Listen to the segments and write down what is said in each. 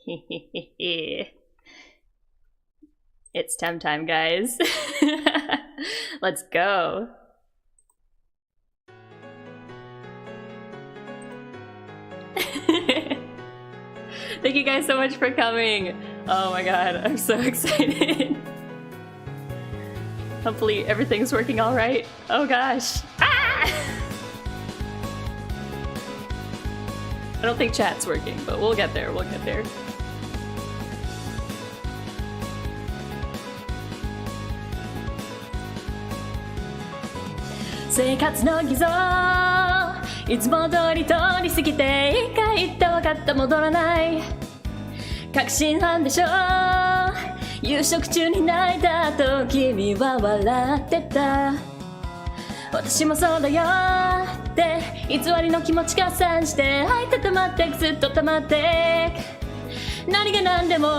It's Tem time, guys. Let's go. Thank you guys so much for coming. Oh my god, I'm so excited. Hopefully everything's working all right. Oh gosh. Ah! I don't think chat's working, but we'll get there, we'll get there.生活の偽造いつも通り通り過ぎて一回言って分かった戻らない確信犯でしょ夕食中に泣いた後君は笑ってた私もそうだよって偽りの気持ち加算してはいたたまってくずっと溜まってく何が何でも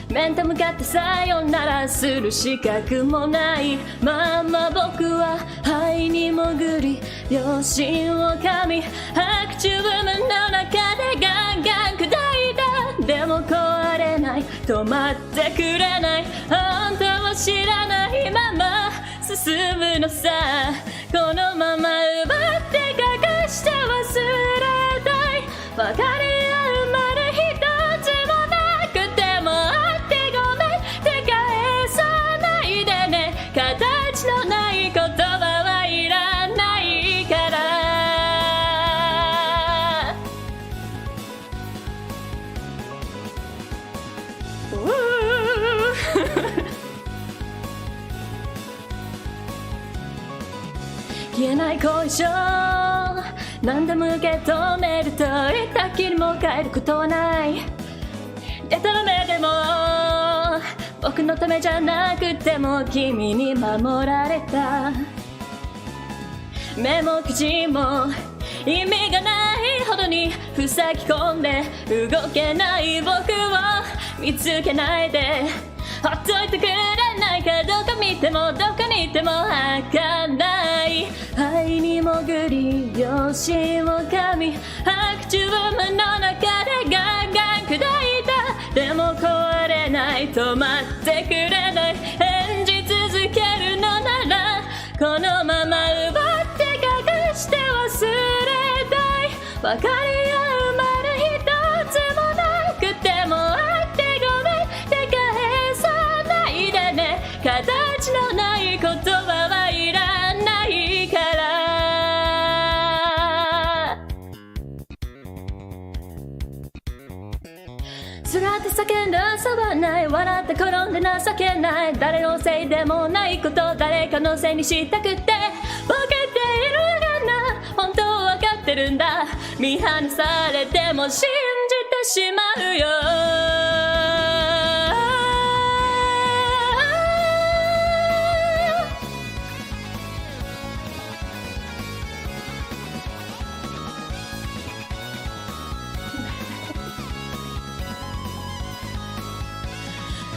面と向かってさよならする資格もないまま僕は肺に潜り良心を噛み白昼夢の中でガンガン砕いたでも壊れない止まってくれない本当は知らないまま進むのさこのまま奪って隠して忘れたい分かり合うまで一つもなくてもあってごめんって返さないでね形のない言葉はいらないから消えない後遺症何度も受け止めると言ったきりも変えることはないデタラメでも僕のためじゃなくても君に守られた目も口も意味がないほどに塞ぎ込んで動けない僕を見つけないでほっといてくれないかどこ見てもどこにいても儚ない肺に潜り良心を噛み白昼夢の中でガンガン砕いたでも壊れない止まってくれない演じ続けるのならこのまま奪って隠して忘れたい分かり合うまで一つもなくてもあってごめんって返さないでね形のない言葉はいらないからすがって叫んだ遊ばない笑って転んで情けない誰のせいでもないこと誰かのせいにしたくてボケているがな本当わかってるんだ見放されても信じてしまうよ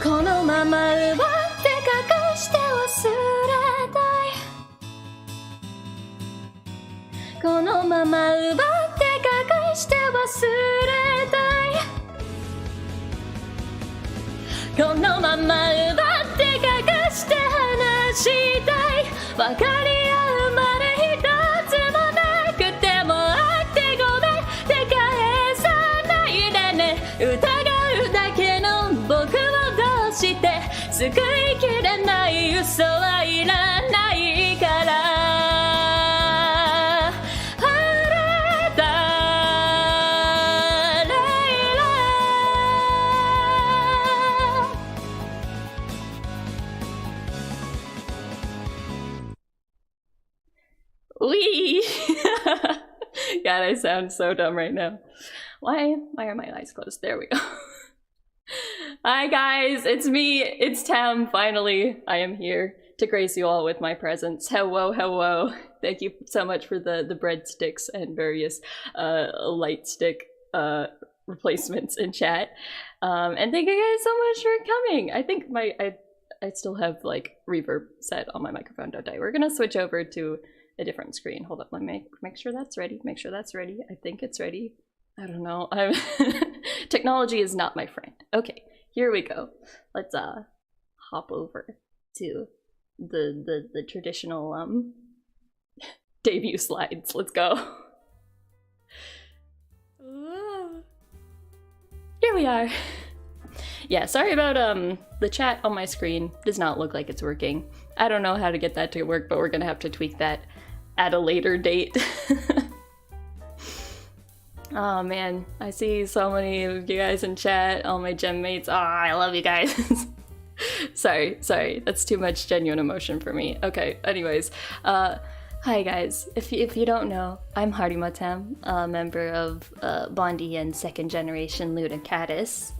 このまま奪って隠して忘れたいこのまま奪って隠して忘れたいこのまま奪って隠して話したい分かり合うまで一つもなくてもあってごめんって返さないでね疑うだけの僕をどうして救いきれない嘘はいらないからWee! God, I sound so dumb right now. Why are my eyes closed? There we go. Hi guys, it's me, it's Tem, finally. I am here to grace you all with my presence. Hello, hello. Thank you so much for the breadsticks and various light stick replacements in chat. And thank you guys so much for coming. I think I still have like reverb set on my microphone, don't I? We're gonna switch over to a different screen. Hold up, let me make sure that's ready. Make sure that's ready. I think it's ready. I don't know. Technology is not my friend. Okay, here we go. Let's hop over to the traditional debut slides. Let's go. Here we are. Yeah, sorry about the chat on my screen does not look like it's working. I don't know how to get that to work, but we're gonna have to tweak that at a later date. Oh man, I see so many of you guys in chat, all my gem mates. Ah, I love you guys. sorry, that's too much genuine emotion for me. Okay, anyways, hi guys. If you don't know, I'm Harima Tem, a member of bondEN second generation Ludicadus.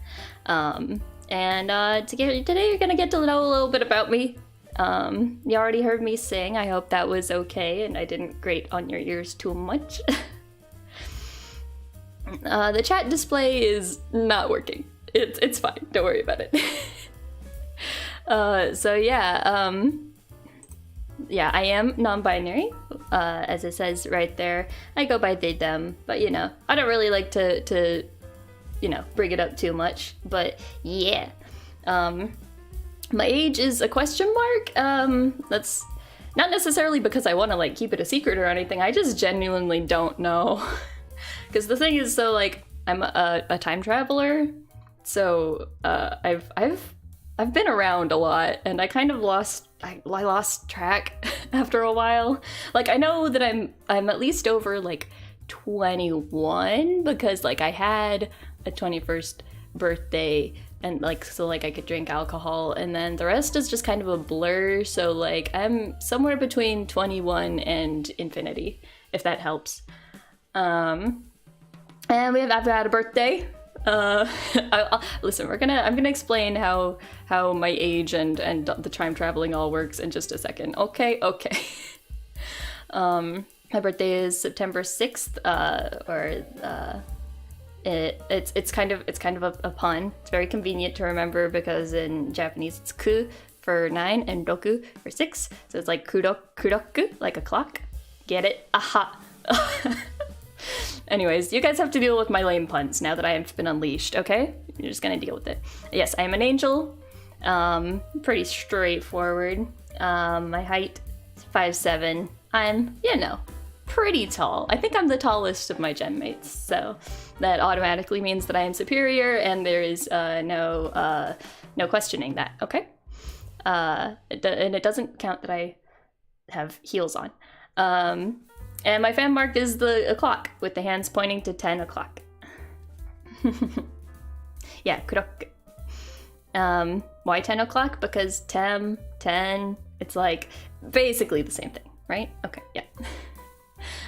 Today you're gonna get to know a little bit about me. You already heard me sing. I hope that was okay and I didn't grate on your ears too much. The chat display is not working. It's fine. Don't worry about it. Yeah, I am non-binary, as it says right there. I go by they, them, but you know, I don't really like to you know, bring it up too much, but yeah. My age is a question mark. That's not necessarily because I want to like keep it a secret or anything. I just genuinely don't know. Because the thing is, so like I'm a time traveler, so I've been around a lot, and I kind of lost track after a while. Like I know that I'm at least over like 21 because like I had a 21st birthday and like so like I could drink alcohol, and then the rest is just kind of a blur. So like I'm somewhere between 21 and infinity, if that helps. And I've had a birthday. Listen, I'm gonna explain how my age and the time traveling all works in just a second. Okay. My birthday is September 6th, it's kind of a pun. It's very convenient to remember because in Japanese it's ku for 9 and roku for 6. So it's like kuroku, like a clock. Get it? Aha. Anyways, you guys have to deal with my lame puns now that I have been unleashed, okay? You're just gonna deal with it. Yes, I am an angel. Pretty straightforward. My height is 5'7". I'm, you know, pretty tall. I think I'm the tallest of my gen mates, so that automatically means that I am superior, and there is no questioning that, okay? And it doesn't count that I have heels on. And my fan mark is the clock, with the hands pointing to 10 o'clock. Yeah, kurok. Why 10 o'clock? Because 10, it's like basically the same thing, right? Okay, yeah.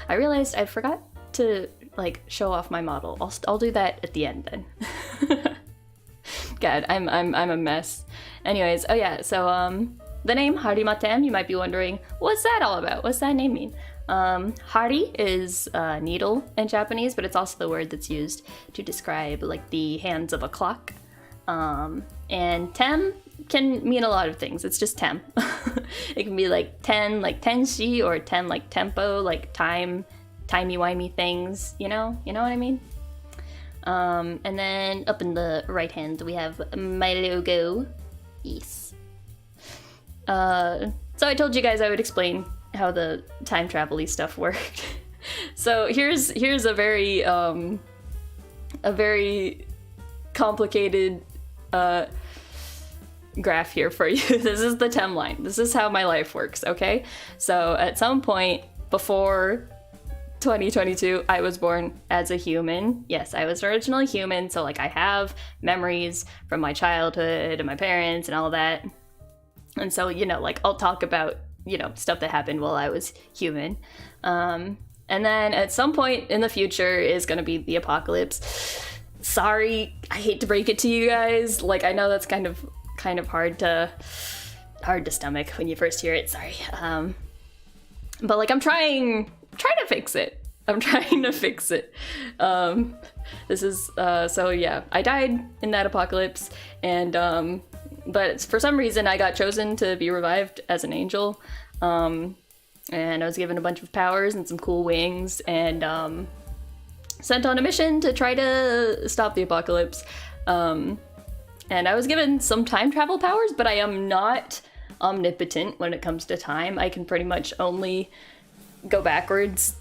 I realized I forgot to like show off my model. I'll do that at the end then. God, I'm a mess. Anyways, oh yeah, so the name Harima Tem, you might be wondering, what's that all about? What's that name mean? Hari is needle in Japanese, but it's also the word that's used to describe like the hands of a clock. And tem can mean a lot of things. It's just tem. It can be like ten, like tenshi, or ten like tempo, like time, timey-wimey things, you know what I mean? And then up in the right hand we have my logo. Yes. So I told you guys I would explain how the time travel-y stuff worked. So here's a very complicated graph here for you. This is the timeline. This is how my life works, okay? So at some point before 2022, I was born as a human. Yes, I was originally human, so like I have memories from my childhood and my parents and all that. And so, you know, like I'll talk about, you know, stuff that happened while I was human. And then at some point in the future is gonna be the apocalypse. Sorry, I hate to break it to you guys. Like I know that's kind of hard to stomach when you first hear it. Sorry. But like I'm trying to fix it. I'm trying to fix it. This is so yeah, I died in that apocalypse, and but for some reason I got chosen to be revived as an angel, and I was given a bunch of powers and some cool wings, and sent on a mission to try to stop the apocalypse. And I was given some time travel powers, but I am not omnipotent when it comes to time. I can pretty much only go backwards.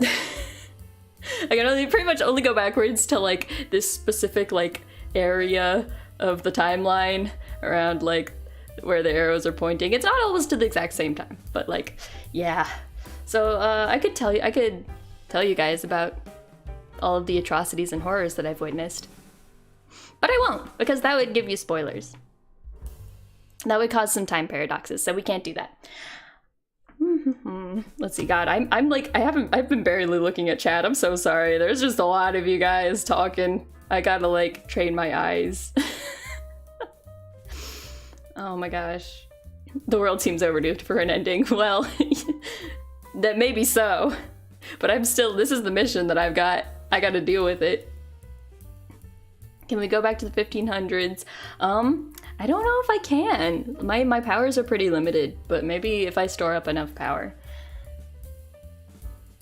I can pretty much only go backwards to like this specific like area of the timeline around like where the arrows are pointing. It's not always to the exact same time, but like, yeah. So I could tell you guys about all of the atrocities and horrors that I've witnessed. But I won't, because that would give you spoilers. That would cause some time paradoxes, so we can't do that. Let's see, God, I've been barely looking at chat. I'm so sorry. There's just a lot of you guys talking. I gotta like train my eyes. Oh my gosh. The world seems overdue for an ending. Well, that may be so, but this is the mission that I gotta deal with it. Can we go back to the 1500s? I don't know if I can. My powers are pretty limited, but maybe if I store up enough power.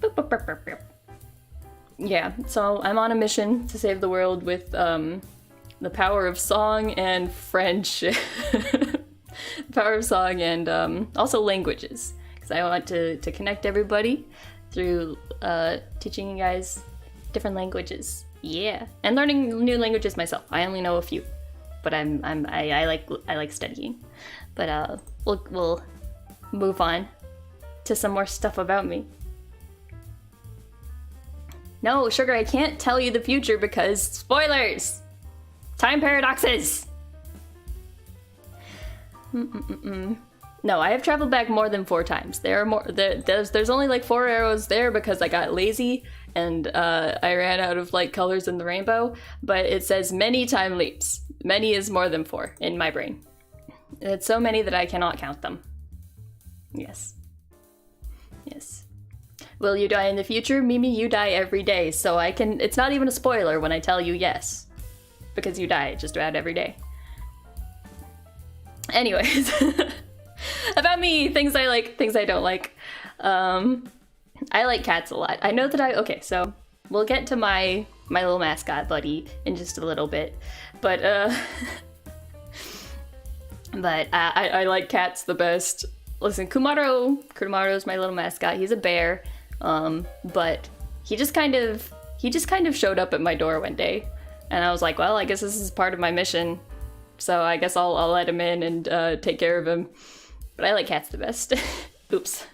Boop, boop, boop, boop, boop. Yeah, so I'm on a mission to save the world with the power of song and friendship. The power of song and also languages, because I want to connect everybody through teaching you guys different languages. Yeah, and learning new languages myself. I only know a few, but I like studying. But we'll move on to some more stuff about me. No, Sugar, I can't tell you the future because spoilers! Time paradoxes! No, I have traveled back more than 4 times. There's only like 4 arrows there because I got lazy and I ran out of like colors in the rainbow, but it says many time leaps. Many is more than 4 in my brain. It's so many that I cannot count them. Yes. Yes. Will you die in the future? Mimi, you die every day, so it's not even a spoiler when I tell you yes. Because you die just about every day. Anyways. About me, things I like, things I don't like. I like cats a lot. I know that okay, so we'll get to my little mascot buddy in just a little bit. But I like cats the best. Listen, Kumaro's my little mascot. He's a bear. But he just kind of showed up at my door one day, and I was like, well, I guess this is part of my mission, so I guess I'll let him in and take care of him. But I like cats the best. Oops.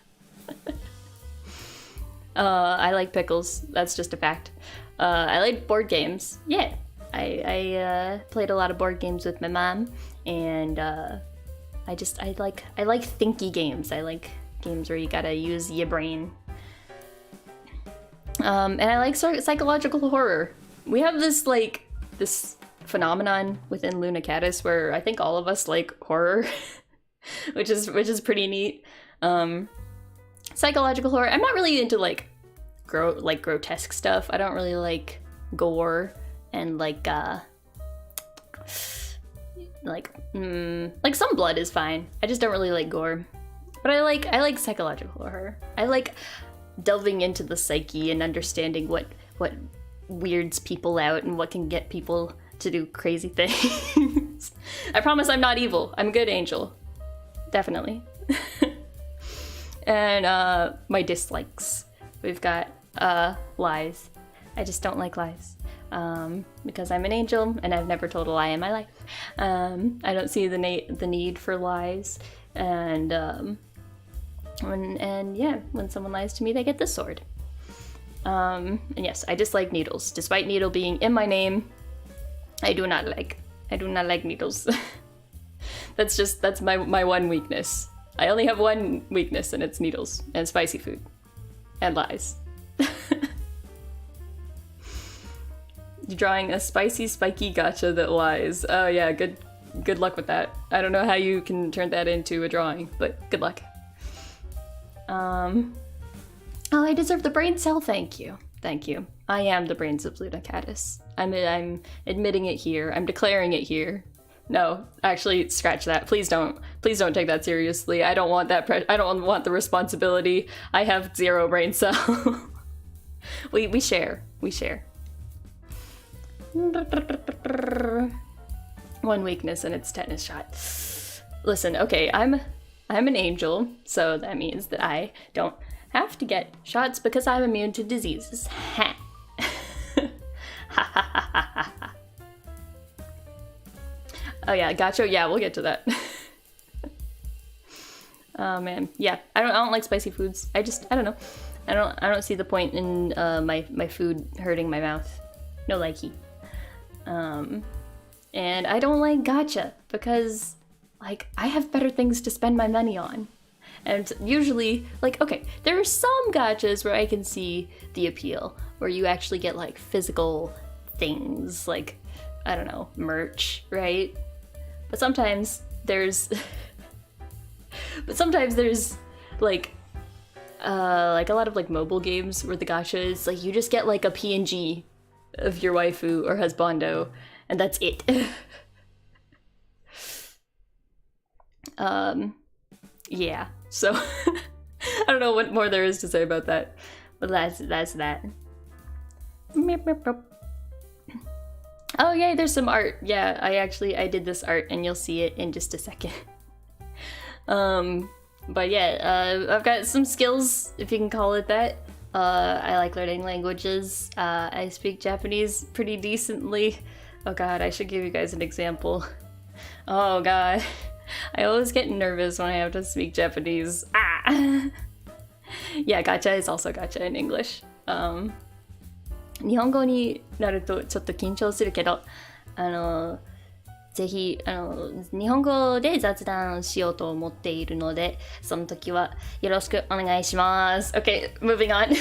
I like pickles. That's just a fact. I like board games. Yeah, I played a lot of board games with my mom, and I like thinky games. I like games where you gotta use your brain. And I like psychological horror. We have this phenomenon within Luna Caddis where I think all of us like horror, which is pretty neat. Psychological horror. I'm not really into grotesque stuff. I don't really like gore and like some blood is fine. I just don't really like gore. But I like psychological horror. I like delving into the psyche and understanding what weirds people out and what can get people to do crazy things. I promise I'm not evil. I'm a good angel. Definitely. And my dislikes. We've got lies. I just don't like lies. Because I'm an angel and I've never told a lie in my life. I don't see the need for lies. And when someone lies to me, they get the sword. And yes, I dislike needles. Despite needle being in my name, I do not like needles. That's my one weakness. I only have one weakness, and it's needles and spicy food and lies. You're drawing a spiky gotcha that lies. Oh yeah, good luck with that. I don't know how you can turn that into a drawing, but good luck. Oh, I deserve the brain cell. Thank you. I am the brains of Luna Caddis. I'm admitting it here. I'm declaring it here. No, actually, scratch that. Please don't take that seriously. I don't want that. I don't want the responsibility. I have 0 brain cell. We share. One weakness and it's tetanus shot. Listen, okay, I'm an angel, so that means that I don't have to get shots because I'm immune to diseases. Ha. Ha ha ha ha ha. Oh yeah, gotcha. Yeah, we'll get to that. Oh man, yeah. I don't like spicy foods. I don't know. I don't see the point in my food hurting my mouth. No likey. And I don't like gacha because like I have better things to spend my money on. And usually, like, okay, there are some gachas where I can see the appeal, where you actually get like physical things, like, I don't know, merch, right? But sometimes there's like a lot of like mobile games where the gacha is like you just get like a PNG of your waifu or husbando, and that's it. Yeah, so I don't know what more there is to say about that, but that's that. Oh yay, there's some art. Yeah, I did this art and you'll see it in just a second. But yeah, I've got some skills, if you can call it that. I like learning languages. I speak Japanese pretty decently. Oh god, I should give you guys an example. Oh god, I always get nervous when I have to speak Japanese. Ah! Yeah, gacha is also gacha in English. 日本語になるとちょっと緊張するけど、ぜひ日本語で雑談しようと思っているので、その時はよろしくお願いします。Okay, moving on.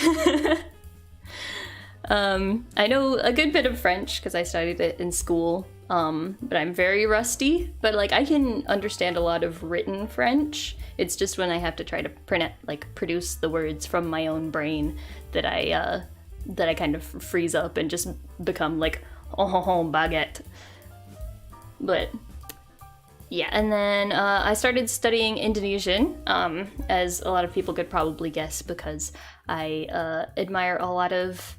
I know a good bit of French because I studied it in school, but I'm very rusty. But like I can understand a lot of written French. It's just when I have to try to produce the words from my own brain that I kind of freeze up and just become like oh baguette. But yeah, and then I started studying Indonesian, as a lot of people could probably guess, because I admire a lot of,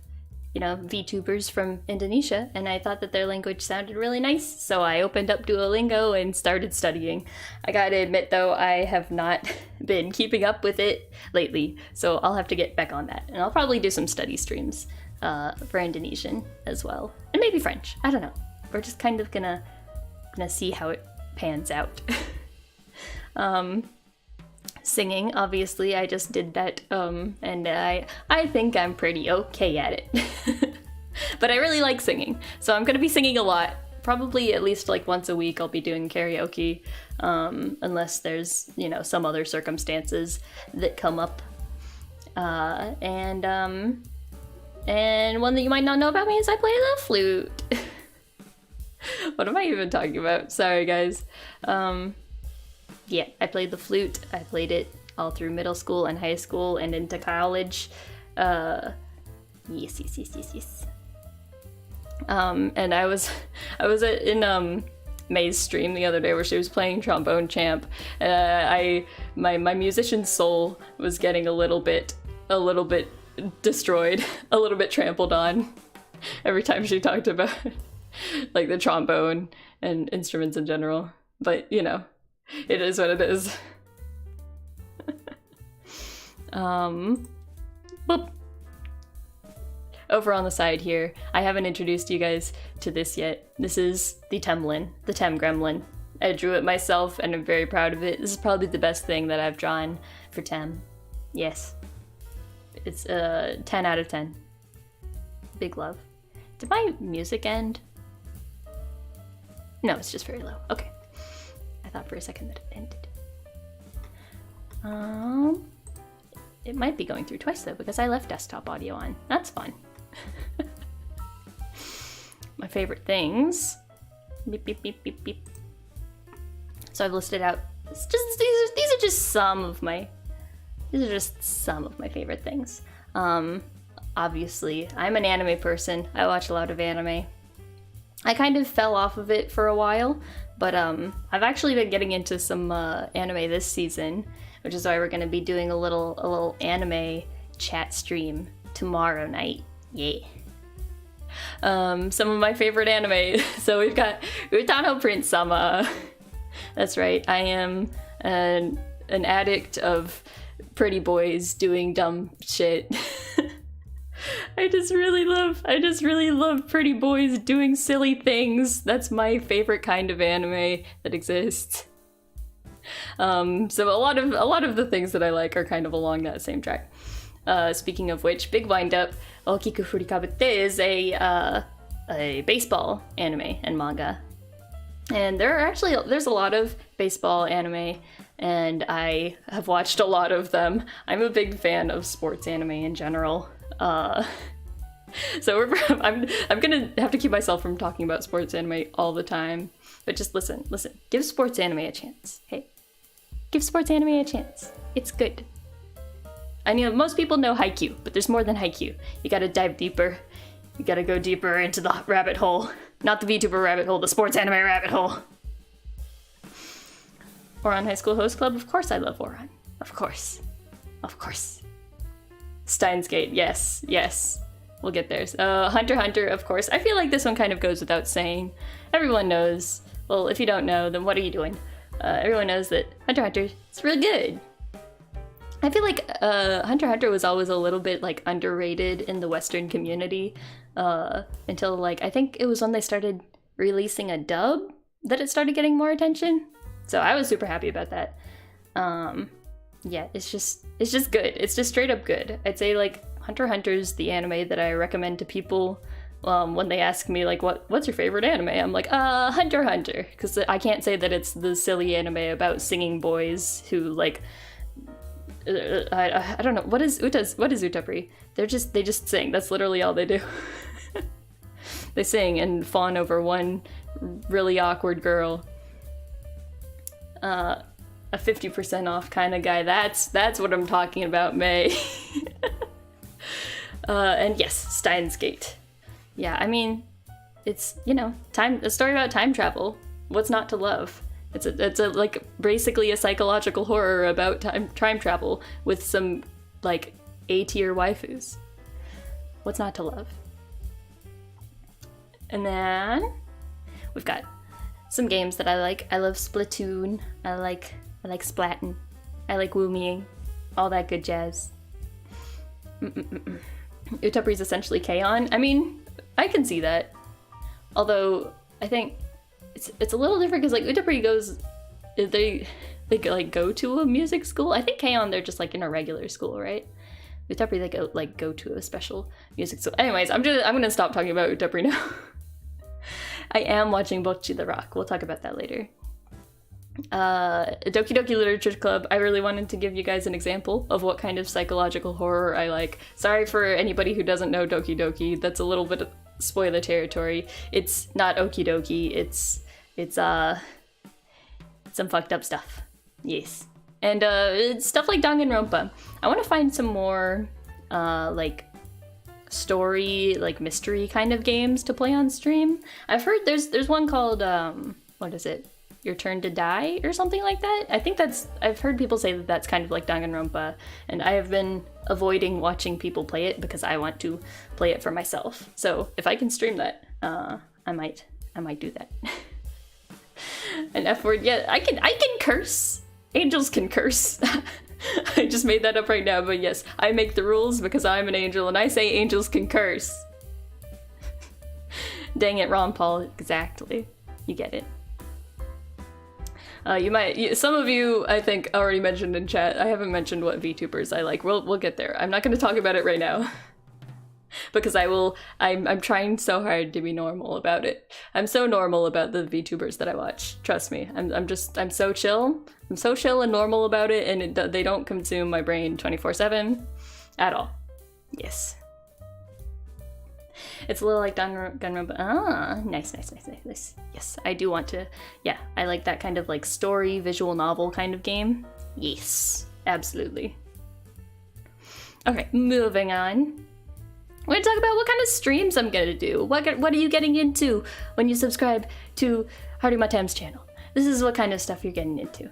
VTubers from Indonesia, and I thought that their language sounded really nice, so I opened up Duolingo and started studying. I gotta admit though, I have not been keeping up with it lately, so I'll have to get back on that, and I'll probably do some study streams for Indonesian as well, and maybe French, I don't know. We're just kind of gonna see how it pans out. Singing, obviously, I just did that, and I think I'm pretty okay at it. But I really like singing, so I'm gonna be singing a lot. Probably at least like once a week I'll be doing karaoke, unless there's, some other circumstances that come up. And one that you might not know about me is I play the flute. What am I even talking about? Sorry, guys. Yeah, I played the flute. I played it all through middle school and high school and into college. Yes. And I was in May's stream the other day where she was playing trombone champ. My musician soul was getting a little bit destroyed, a little bit trampled on every time she talked about like the trombone and instruments in general. But it is what it is. Boop. Over on the side here, I haven't introduced you guys to this yet. This is the Temlin, the Tem Gremlin. I drew it myself and I'm very proud of it. This is probably the best thing that I've drawn for Tem. Yes. It's 10 out of 10. Big love. Did my music end? No, it's just very low. Okay. I thought for a second that it ended. It might be going through twice though, because I left desktop audio on. That's fun. My favorite things. Beep, beep, beep, beep, beep. So I've listed out, these are just some of my favorite things. Obviously, I'm an anime person. I watch a lot of anime. I kind of fell off of it for a while, but I've actually been getting into some anime this season, which is why we're gonna be doing a little anime chat stream tomorrow night. Yeah. Some of my favorite anime. So we've got Utano Prince Sama. That's right, I am an addict of pretty boys doing dumb shit. I just really love pretty boys doing silly things. That's my favorite kind of anime that exists. So a lot of the things that I like are kind of along that same track. Speaking of which, Big Wind Up Okiku Furikabute is a baseball anime and manga. And there's a lot of baseball anime, and I have watched a lot of them. I'm a big fan of sports anime in general. So I'm gonna have to keep myself from talking about sports anime all the time. But just listen. Give sports anime a chance. Hey, give sports anime a chance. It's good. I know most people know Haikyuu, but there's more than Haikyuu. You gotta dive deeper. You gotta go deeper into the rabbit hole. Not the VTuber rabbit hole, the sports anime rabbit hole. Ouran High School Host Club? Of course I love Ouran. Of course. Steins Gate, yes. We'll get there. Hunter x Hunter, of course. I feel like this one kind of goes without saying. Everyone knows. Well, if you don't know, then what are you doing? Everyone knows that Hunter x Hunter is really good. I feel like Hunter x Hunter was always a little bit like underrated in the Western community until like I think it was when they started releasing a dub that it started getting more attention. So I was super happy about that. Yeah, it's just good. It's just straight up good. I'd say like Hunter x Hunter's the anime that I recommend to people when they ask me like what's your favorite anime. I'm like Hunter x Hunter, because I can't say that it's the silly anime about singing boys who like I don't know what is Utapri. They just sing. That's literally all they do. They sing and fawn over one really awkward girl. A 50% off kind of guy. That's what I'm talking about, May. And yes, Steins Gate. Yeah, I mean, it's, you know, a story about time travel. What's not to love? It's a like basically a psychological horror about time travel with some like A-tier waifus. What's not to love? And then we've got some games that I like. I love Splatoon. I like Splatin. I like Woomying. All that good jazz. Utapri's essentially K-On! I mean, I can see that. Although, I think it's a little different because like Utapri goes... They like go to a music school? I think K-On! They're just like in a regular school, right? Utapri they go to a special music school. Anyways, I'm gonna stop talking about Utapri now. I am watching Bocchi the Rock. We'll talk about that later. Doki Doki Literature Club. I really wanted to give you guys an example of what kind of psychological horror I like. Sorry for anybody who doesn't know Doki Doki. That's a little bit of spoiler territory. It's not okie dokie. It's some fucked up stuff. Yes. And it's stuff like Danganronpa. I want to find some more like story, like mystery kind of games to play on stream. I've heard there's one called what is it? Your Turn to Die or something like that. I think I've heard people say that that's kind of like Danganronpa, and I have been avoiding watching people play it because I want to play it for myself. So if I can stream that, I might do that. An F word, yeah, I can curse. Angels can curse. I just made that up right now, but yes, I make the rules because I'm an angel and I say angels can curse. Dang it, Ron Paul, exactly. You get it. Some of you, I think, already mentioned in chat. I haven't mentioned what VTubers I like. We'll get there. I'm not going to talk about it right now. Because I'm trying so hard to be normal about it. I'm so normal about the VTubers that I watch. Trust me. I'm so chill. I'm so chill and normal about it, and they don't consume my brain 24/7 at all. Yes. It's a little like Danganronpa. Nice. Yes, I do want to. Yeah, I like that kind of like story, visual novel kind of game. Yes, absolutely. Okay, moving on. We're gonna talk about what kind of streams I'm gonna do. What are you getting into when you subscribe to Harima Tem's channel? This is what kind of stuff you're getting into.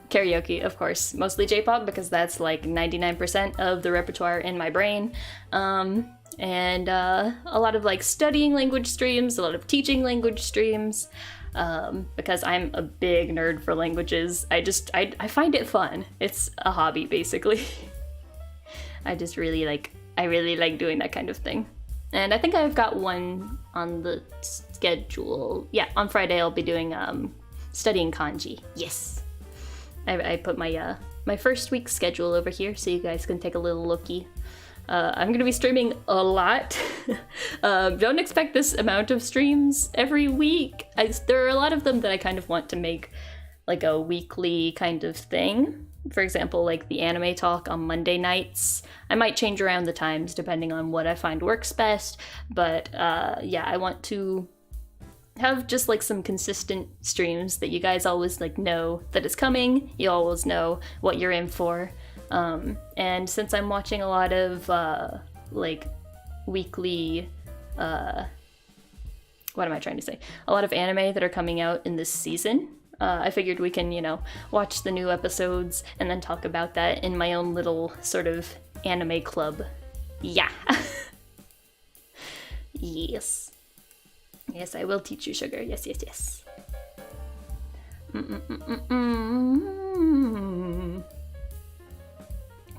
Karaoke, of course. Mostly J-pop because that's like 99% of the repertoire in my brain. and a lot of like studying language streams, a lot of teaching language streams, because I'm a big nerd for languages. I find it fun. It's a hobby, basically. I really like doing that kind of thing. And I think I've got one on the schedule. Yeah, on Friday I'll be doing studying kanji. Yes. I put my my first week's schedule over here so you guys can take a little looky. I'm gonna be streaming a lot. Don't expect this amount of streams every week. There are a lot of them that I kind of want to make like a weekly kind of thing. For example, like the anime talk on Monday nights. I might change around the times depending on what I find works best, but yeah, I want to have just like some consistent streams that you guys always like know that it's coming. You always know what you're in for. And since I'm watching a lot of like weekly, what am I trying to say? A lot of anime that are coming out in this season. I figured we can, watch the new episodes and then talk about that in my own little sort of anime club. Yeah. Yes. Yes, I will teach you, sugar. Yes, yes, yes.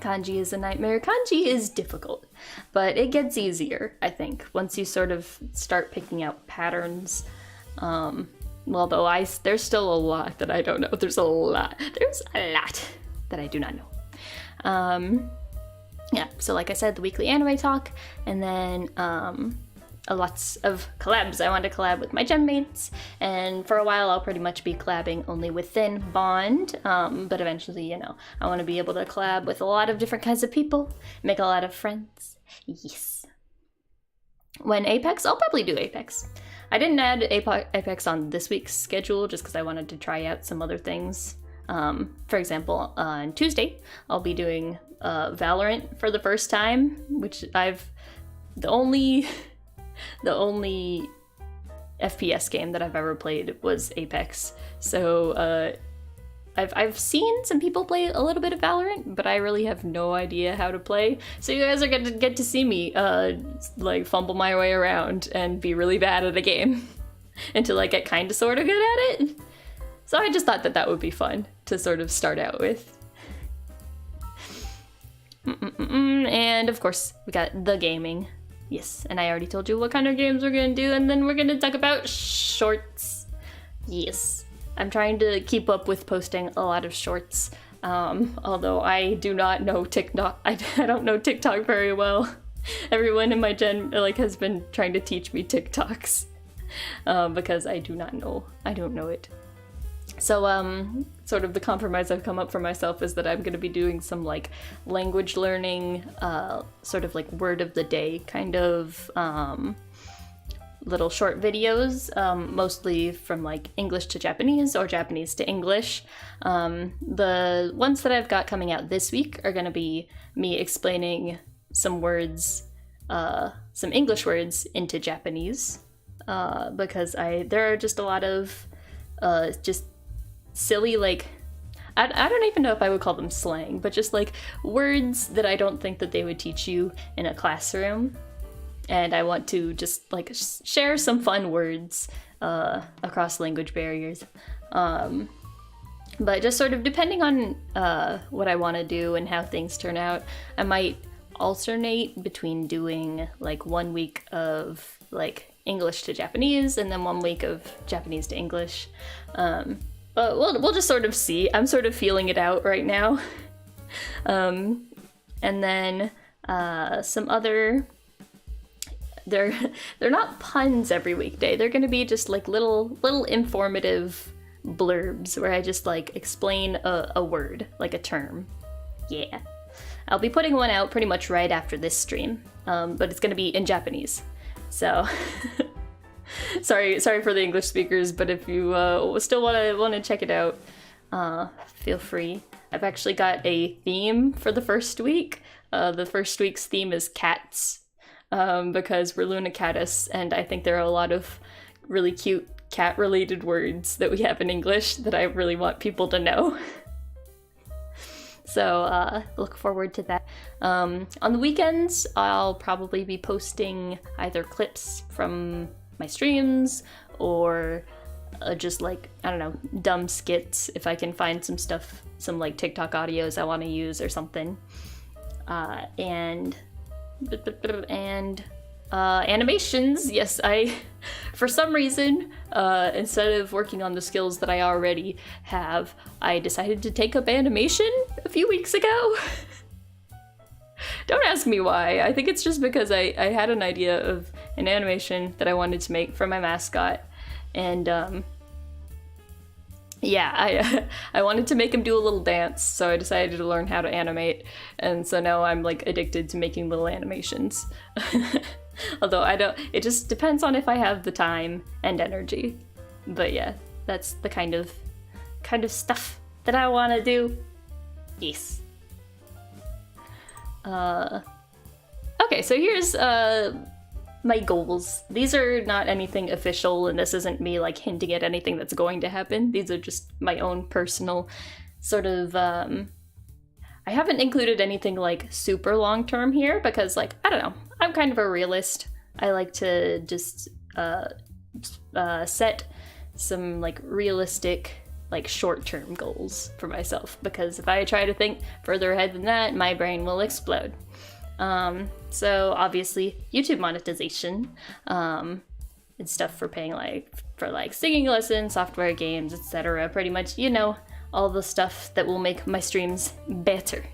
Kanji is a nightmare. Kanji is difficult, but it gets easier, I think, once you sort of start picking out patterns. Although there's still a lot that I don't know. There's a lot that I do not know. Yeah, so like I said, the weekly anime talk, and then lots of collabs. I want to collab with my gen mates, and for a while I'll pretty much be collabing only within Bond, but eventually, I want to be able to collab with a lot of different kinds of people, make a lot of friends. Yes. When Apex, I'll probably do Apex. I didn't add Apex on this week's schedule just because I wanted to try out some other things. For example, on Tuesday, I'll be doing Valorant for the first time, which the only FPS game that I've ever played was Apex. So I've seen some people play a little bit of Valorant, but I really have no idea how to play. So you guys are gonna get to see me like fumble my way around and be really bad at a game until I get kind of sort of good at it. So I just thought that would be fun to sort of start out with. And of course we got the gaming. Yes, and I already told you what kind of games we're gonna do, and then we're gonna talk about shorts. Yes. I'm trying to keep up with posting a lot of shorts, although I do not know TikTok. I don't know TikTok very well. Everyone in my gen has been trying to teach me TikToks because I don't know it. So sort of the compromise I've come up for myself is that I'm going to be doing some language learning, sort of word of the day kind of little short videos, mostly from English to Japanese or Japanese to English. The ones that I've got coming out this week are going to be me explaining some words, some English words into Japanese, because there are just a lot of just silly I don't even know if I would call them slang, but just words that I don't think that they would teach you in a classroom. And I want to just share some fun words across language barriers. But just sort of depending on what I want to do and how things turn out, I might alternate between doing 1 week of English to Japanese and then 1 week of Japanese to English. But we'll just sort of see. I'm sort of feeling it out right now. And then some other... They're not puns every weekday. They're gonna be just little informative blurbs where I just explain a word, a term. Yeah. I'll be putting one out pretty much right after this stream, but it's gonna be in Japanese. So sorry for the English speakers, but if you still wanna check it out, feel free. I've actually got a theme for the first week. The first week's theme is cats. Because we're Luna Catus, and I think there are a lot of really cute cat-related words that we have in English that I really want people to know. So look forward to that. On the weekends, I'll probably be posting either clips from my streams or just like, I don't know, dumb skits if I can find some stuff, some like TikTok audios I want to use or something. And animations. Yes, for some reason, instead of working on the skills that I already have, I decided to take up animation a few weeks ago. Don't ask me why. I think it's just because I had an idea of an animation that I wanted to make for my mascot, and yeah, I wanted to make him do a little dance, so I decided to learn how to animate, and so now I'm like addicted to making little animations. Although it just depends on if I have the time and energy. But yeah, that's the kind of stuff that I want to do. Yes. Okay, so here's my goals. These are not anything official, and this isn't me like hinting at anything that's going to happen. These are just my own personal sort of, I haven't included anything like super long term here because, like, I don't know, I'm kind of a realist. I like to just set some like realistic, like short-term goals for myself, because if I try to think further ahead than that, my brain will explode. So obviously YouTube monetization, and stuff for paying for singing lessons, software, games, etc. Pretty much, you know, all the stuff that will make my streams better.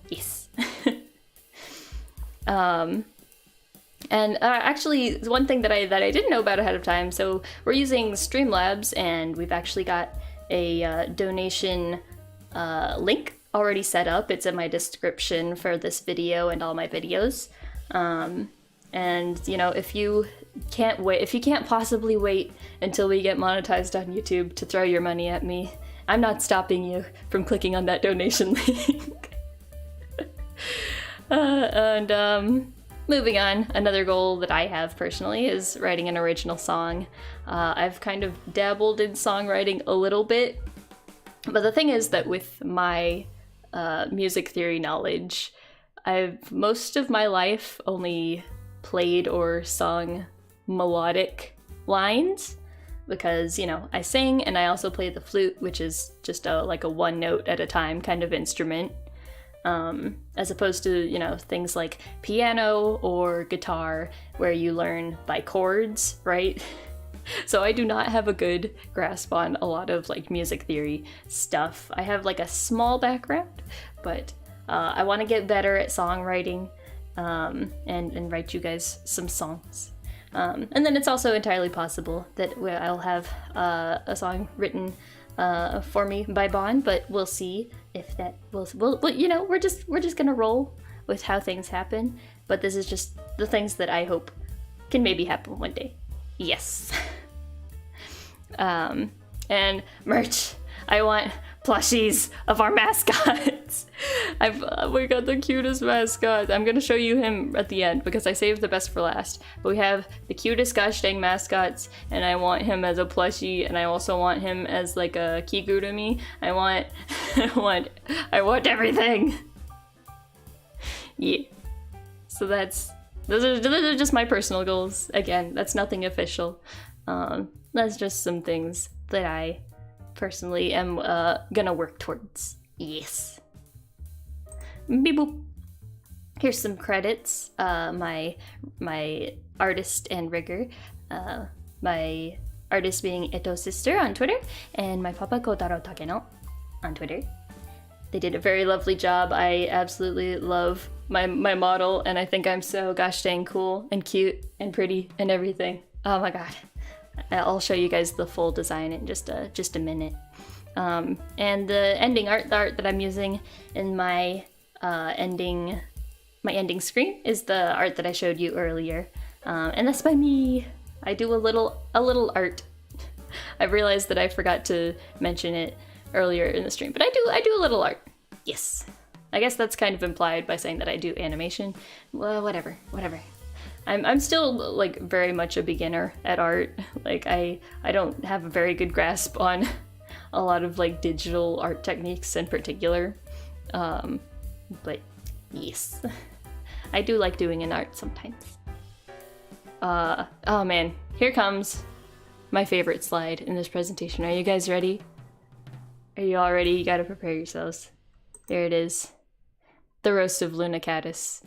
Yes. And actually, one thing that I didn't know about ahead of time, so we're using Streamlabs, and we've actually got a donation link already set up. It's in my description for this video and all my videos. And you know, if you can't possibly wait until we get monetized on YouTube to throw your money at me, I'm not stopping you from clicking on that donation link. Moving on, another goal that I have personally is writing an original song. I've kind of dabbled in songwriting a little bit, but the thing is that with my music theory knowledge, I've most of my life only played or sung melodic lines, because, you know, I sing and I also play the flute, which is just like a one note at a time kind of instrument. As opposed to, you know, things like piano or guitar where you learn by chords, right? So I do not have a good grasp on a lot of like music theory stuff. I have like a small background, but I want to get better at songwriting, and write you guys some songs. And then it's also entirely possible that I'll have a song written for me by bondEN, but we'll see if that will, you know, we're just gonna roll with how things happen. But this is just the things that I hope can maybe happen one day. Yes. And merch. I want plushies of our mascots. We got the cutest mascot. I'm gonna show you him at the end because I saved the best for last. But we have the cutest gosh dang mascots, and I want him as a plushie, and I also want him as like a kigurumi. I want everything. Yeah. So those are just my personal goals. Again, that's nothing official. That's just some things that I personally am gonna work towards. Yes. Beep boop. Here's some credits. My artist and rigger. My artist being Eto Sister on Twitter, and my papa Kotaro Takeno on Twitter. They did a very lovely job. I absolutely love my model, and I think I'm so gosh dang cool and cute and pretty and everything. Oh my god. I'll show you guys the full design in just a minute. And the ending art, the art that I'm using in my ending screen is the art that I showed you earlier, and that's by me. I do a little art. I realized that I forgot to mention it earlier in the stream, but I do a little art. Yes, I guess that's kind of implied by saying that I do animation. Well, whatever. I'm still like very much a beginner at art. Like I don't have a very good grasp on a lot of like digital art techniques in particular. But yes, I do like doing an art sometimes. Oh man, here comes my favorite slide in this presentation. Are you guys ready? Are you all ready? You gotta prepare yourselves. There it is. The roast of Luna Caddis.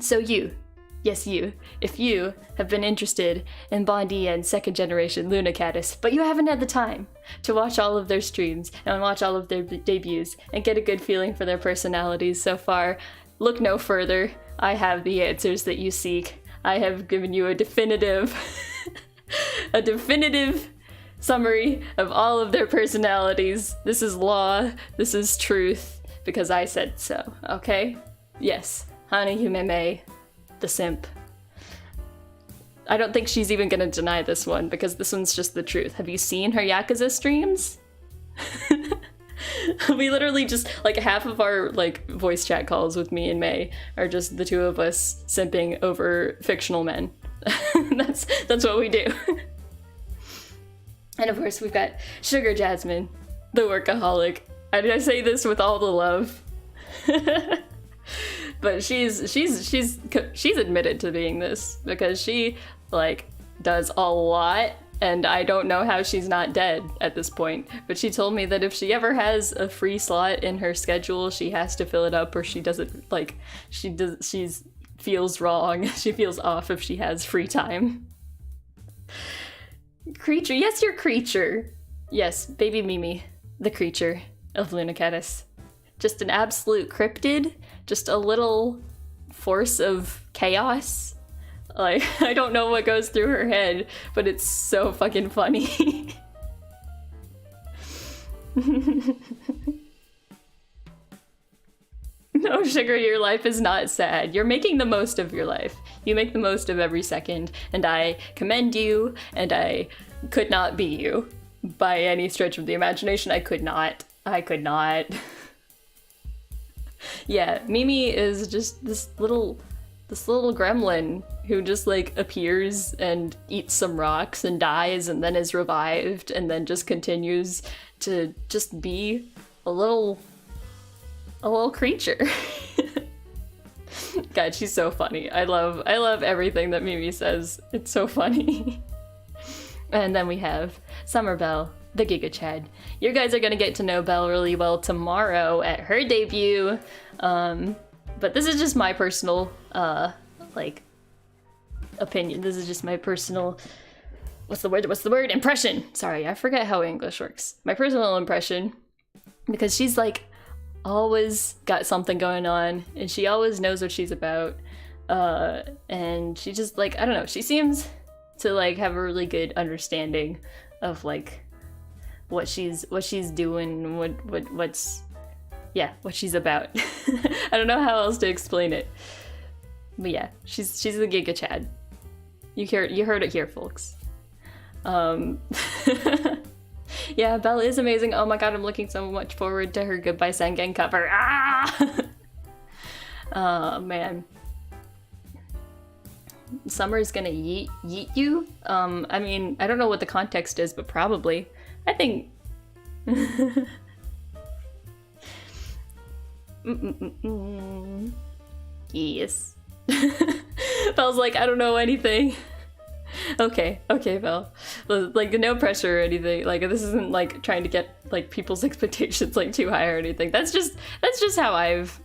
So you, yes you, if you have been interested in bondEN second generation Luna Caddis, but you haven't had the time to watch all of their streams and watch all of their debuts and get a good feeling for their personalities so far, look no further. I have the answers that you seek. I have given you a definitive a definitive summary of all of their personalities. This is law, this is truth, because I said so, okay? Yes, Hanahimeme, the simp. I don't think she's even gonna deny this one, because this one's just the truth. Have you seen her Yakuza streams? We literally just, like, half of our, like, voice chat calls with me and May are just the two of us simping over fictional men. That's what we do. And of course we've got Sugar Jasmine, the workaholic. I say this with all the love. But she's admitted to being this because she, like, does a lot, and I don't know how she's not dead at this point. But she told me that if she ever has a free slot in her schedule, she has to fill it up, or she doesn't, like, she's feels wrong. She feels off if she has free time. Creature, yes, you're Creature. Yes, baby Mimi, the creature of Luna Caddis. Just an absolute cryptid, just a little force of chaos. Like, I don't know what goes through her head, but it's so fucking funny. No, Sugar, your life is not sad. You're making the most of your life. You make the most of every second, and I commend you, and I could not be you. By any stretch of the imagination, I could not. I could not. Yeah, Mimi is just this little gremlin who just, like, appears and eats some rocks and dies and then is revived and then just continues to just be a little creature. God, she's so funny. I love everything that Mimi says. It's so funny. And then we have Summer Belle, the Giga Chad. You guys are gonna get to know Belle really well tomorrow at her debut. But this is just my personal, like, opinion. This is just my personal, what's the word? Impression. Sorry, I forget how English works. My personal impression, because she's, like, always got something going on, and she always knows what she's about. And she just, like, I don't know, she seems to, like, have a really good understanding of, like, what she's doing, what she's about. I don't know how else to explain it. But yeah, she's the Giga Chad. You heard it here, folks. Yeah, Belle is amazing. Oh my god, I'm looking so much forward to her Goodbye Sengen cover. Ah! Oh man. Summer's gonna yeet you? I mean, I don't know what the context is, but probably. I think... Yes. Belle's like, I don't know anything. Okay, Belle. Like, no pressure or anything. Like, this isn't, like, trying to get, like, people's expectations, like, too high or anything. That's just how I've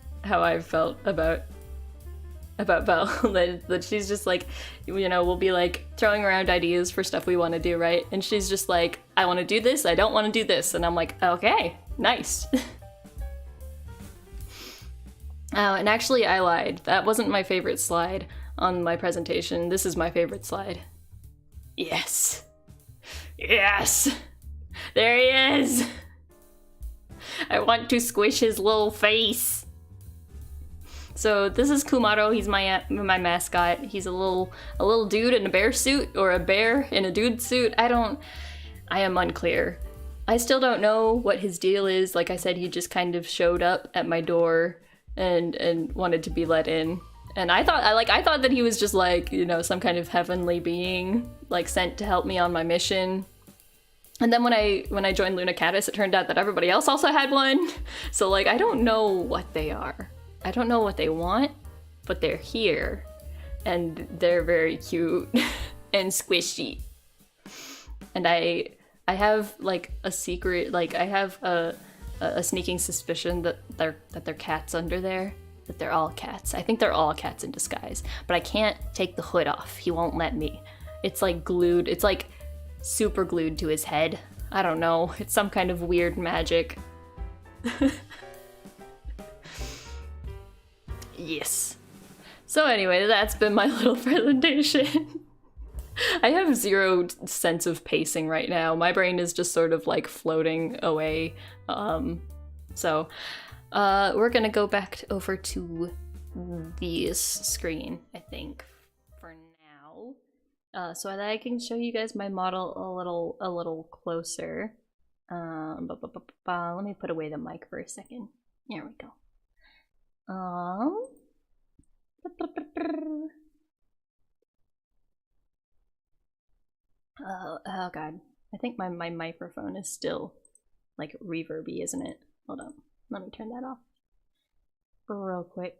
felt about Belle. that she's just, like, you know, we'll be, like, throwing around ideas for stuff we want to do, right? And she's just like, I want to do this, I don't want to do this. And I'm like, okay, nice. Oh, and actually I lied. That wasn't my favorite slide on my presentation. This is my favorite slide. Yes. Yes! There he is! I want to squish his little face. So this is Kumaro. He's my mascot. He's a little dude in a bear suit, or a bear in a dude suit. I am unclear. I still don't know what his deal is. Like I said, he just kind of showed up at my door and wanted to be let in. And I thought that he was just, like, you know, some kind of heavenly being, like, sent to help me on my mission. And then when I joined Luna Caddis, it turned out that everybody else also had one. So like, I don't know what they are. I don't know what they want, but they're here. And they're very cute and squishy. And I have like a secret, like I have a sneaking suspicion that they're cats under there. That they're all cats. I think they're all cats in disguise. But I can't take the hood off. He won't let me. It's like glued. It's like super glued to his head. I don't know. It's some kind of weird magic. Yes. So anyway, that's been my little presentation. I have zero sense of pacing right now. My brain is just sort of like floating away. So we're gonna go back over to this screen, I think, for now. So that I can show you guys my model a little closer. Let me put away the mic for a second. There we go. Oh god. I think my microphone is still like reverby, isn't it? Hold on. Let me turn that off real quick.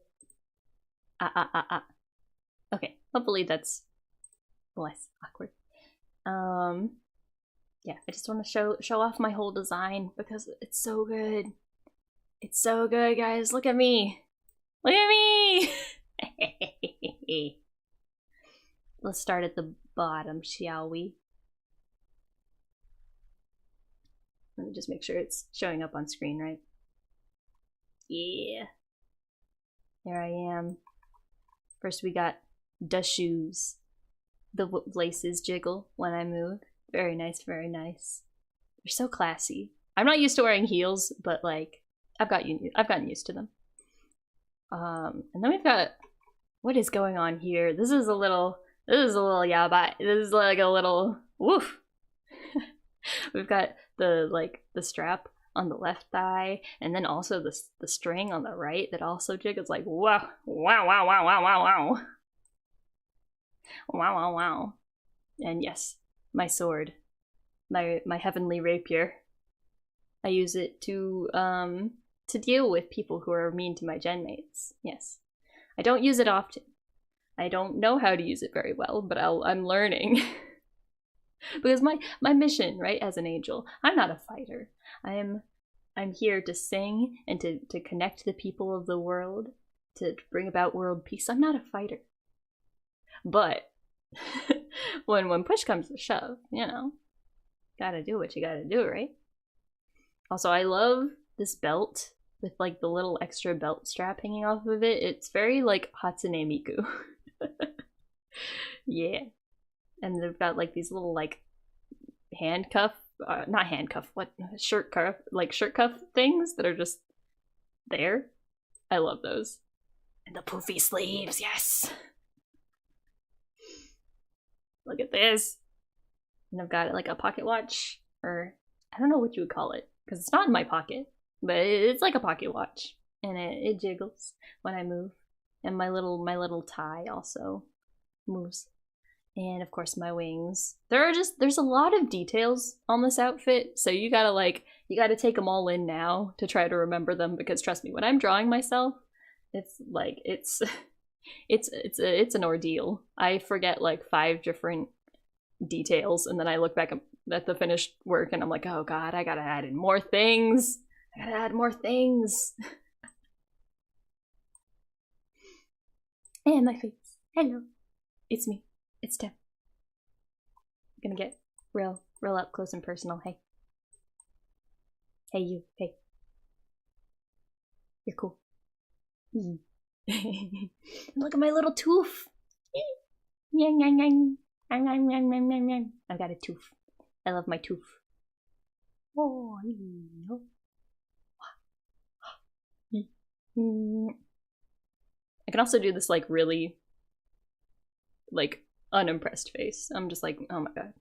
Okay, hopefully that's less awkward. Yeah, I just want to show off my whole design because it's so good. It's so good, guys. Look at me. Look at me. Let's start at the bottom, shall we? Let me just make sure it's showing up on screen, right? Yeah. There I am. First we got the shoes. The laces jiggle when I move. Very nice, very nice. They're so classy. I'm not used to wearing heels, but like I've gotten used to them. And then we've got, what is going on here? This is a little yaba. This is like a little woof. We've got the strap on the left thigh, and then also the string on the right that also jiggles like wow, wow, wow, wow, wow, wow, wow. Wow, wow, wow. And yes, my sword. My heavenly rapier. I use it to deal with people who are mean to my gen mates. Yes. I don't use it often. I don't know how to use it very well, but I'm learning. Because my mission, right, as an angel, I'm not a fighter. I'm here to sing and to connect the people of the world, to bring about world peace. I'm not a fighter. But when push comes to shove, you know, gotta do what you gotta do, right? Also, I love this belt with like the little extra belt strap hanging off of it. It's very like Hatsune Miku. Yeah. And they've got like these little like not handcuff, what, shirt cuff things that are just there. I love those. And the poofy sleeves, yes! Look at this. And I've got like a pocket watch, or I don't know what you would call it, because it's not in my pocket, but it's like a pocket watch. And it jiggles when I move. And my little tie also moves. And of course my wings. There's a lot of details on this outfit, so you gotta take them all in now to try to remember them, because trust me, when I'm drawing myself, it's like, it's an ordeal. I forget like 5 different details, and then I look back at the finished work and I'm like, oh god, I gotta add in more things. I gotta add more things. And my face. Hello. It's me. It's Tem. I'm gonna get real up close and personal. Hey. Hey you. Hey. You're cool. Look at my little tooth. I've got a tooth. I love my tooth. Oh, I can also do this like really like unimpressed face. I'm just like, oh my god.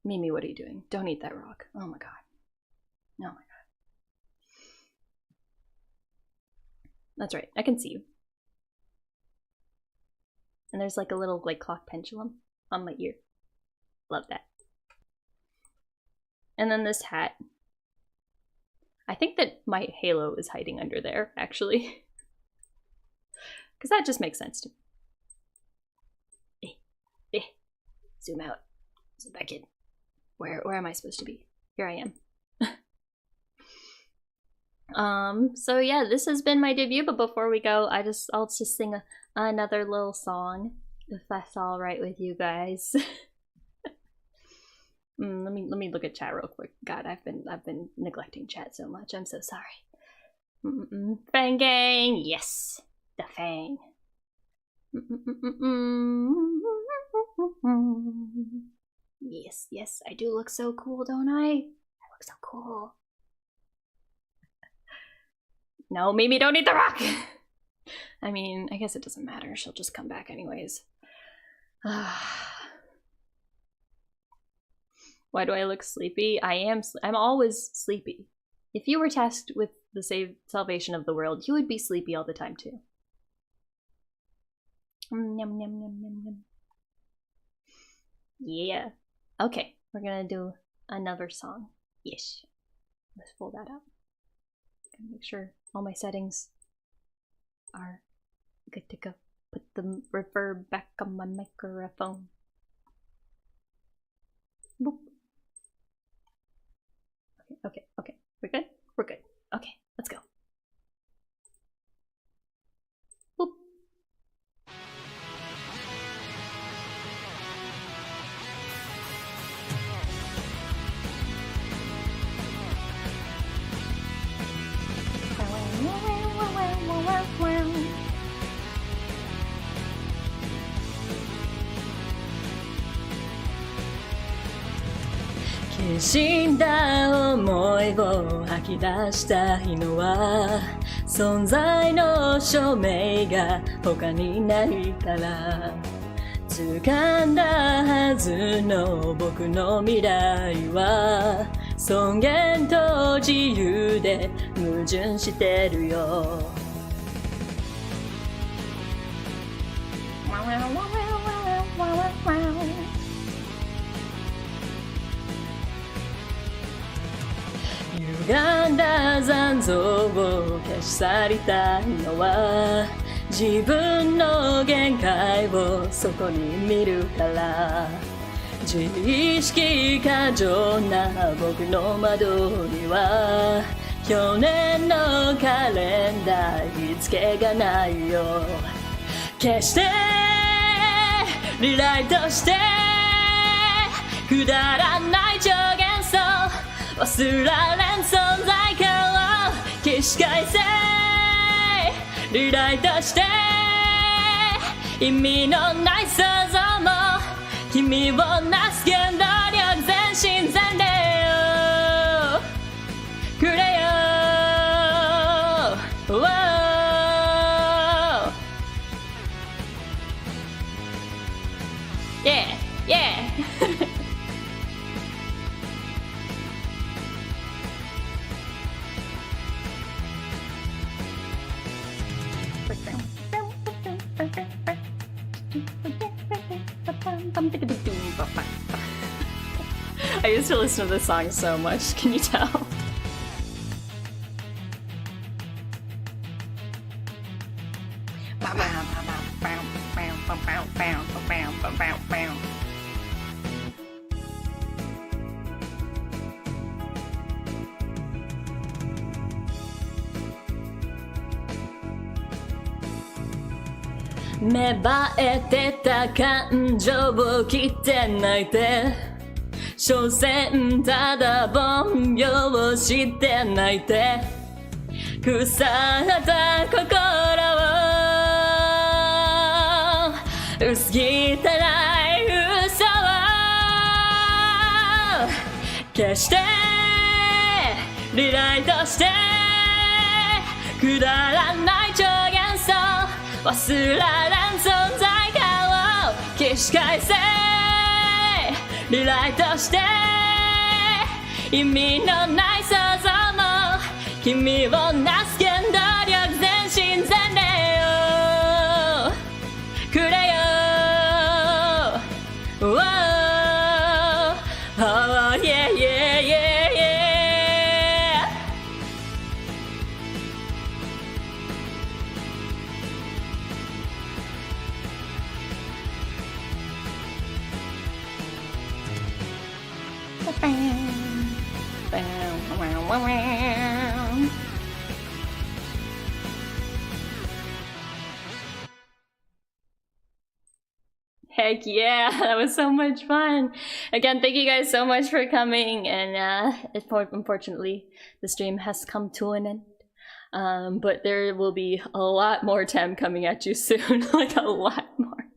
Mimi, what are you doing? Don't eat that rock. Oh my god. Oh my god. That's right, I can see you. And there's like a little like clock pendulum on my ear. Love that. And then this hat. I think that my halo is hiding under there, actually. Because that just makes sense to me. Zoom out. Zoom back in. Where am I supposed to be? Here I am. So yeah, this has been my debut, but before we go, I'll just sing another little song, if that's all right with you guys. Let me look at chat real quick. God, I've been neglecting chat so much. I'm so sorry. Fang gang, yes, the Fang. Yes, I do look so cool, don't I? I look so cool. No, Mimi, don't eat the rock! I mean, I guess it doesn't matter. She'll just come back anyways. Why do I look sleepy? I'm always sleepy. If you were tasked with the salvation of the world, you would be sleepy all the time too. Yum, yum, yum, yum, yum. Yeah. Okay, we're gonna do another song. Yes. Let's pull that up. Make sure all my settings are good to go. Put the reverb back on my microphone. Boop. Okay. We're good? We're good. Okay, let's go. Boop.消しんだ思いを吐き出したいのは存在の証明が他にないから掴んだはずの僕の未来は尊厳と自由で矛盾してるよ歪んだ残像を消し去りたいのは自分の限界をそこに見るから自意識過剰な僕の窓には去年のカレンダー日付がないよ決してリライトしてくだらない超幻想忘られん存在感を起死回生リライトして意味のない想像も君をなす原動力全身全霊をくれよ、Yeah, yeah. I used to listen to this song so much, can you tell?芽生えてた感情を切って泣いて所詮ただ凡庸して泣いて腐った心を薄汚い嘘を消してリライトしてくだらない超幻想忘られん存在感を起死回生リライトして意味のない想像も君をなす原動力全身全霊をくれよ、Oh yeah yeah yeah Heck yeah, that was so much fun. Again, thank you guys so much for coming, and unfortunately, the stream has come to an end. But there will be a lot more Tem coming at you soon, like a lot more.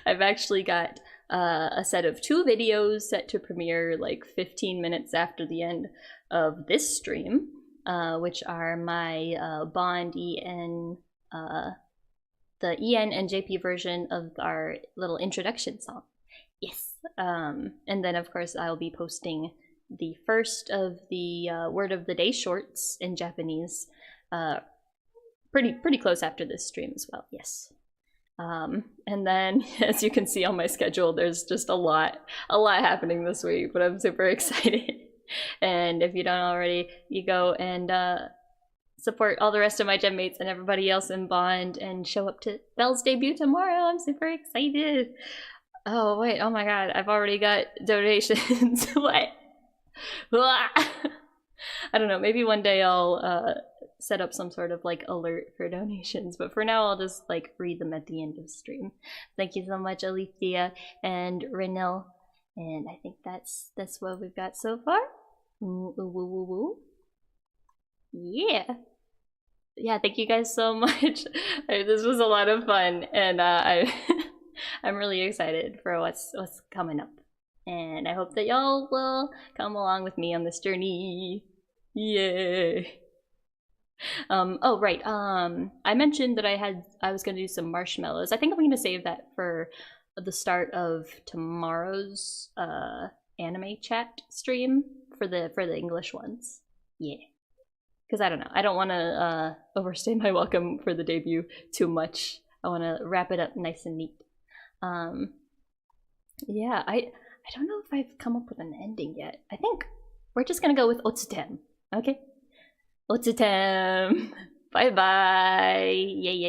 I've actually got a set of 2 videos set to premiere like 15 minutes after the end of this stream, which are my bondEN, the EN and JP version of our little introduction song. Yes. And then of course I'll be posting the first of the word of the day shorts in Japanese pretty close after this stream as well. Yes. And then as you can see on my schedule, there's just a lot happening this week, but I'm super excited. And if you don't already, you go and support all the rest of my gem mates and everybody else in Bond and show up to Belle's debut tomorrow. I'm super excited. Oh wait, oh my god, I've already got donations. What? I don't know, maybe one day I'll set up some sort of like alert for donations, but for now I'll just like read them at the end of the stream. Thank you so much, Alicia and Renil, and I think that's what we've got so far. Yeah, thank you guys so much. This was a lot of fun, and I'm really excited for what's coming up, and I hope that y'all will come along with me on this journey. Yay. Oh right, I mentioned that I was gonna do some marshmallows. I think I'm gonna save that for the start of tomorrow's anime chat stream for the English ones. Yeah, because I don't know, I don't want to overstay my welcome for the debut too much. I want to wrap it up nice and neat. Yeah, I don't know if I've come up with an ending yet. I think we're just gonna go with Otsutem. Okay, Otsutem. Bye bye. Yay.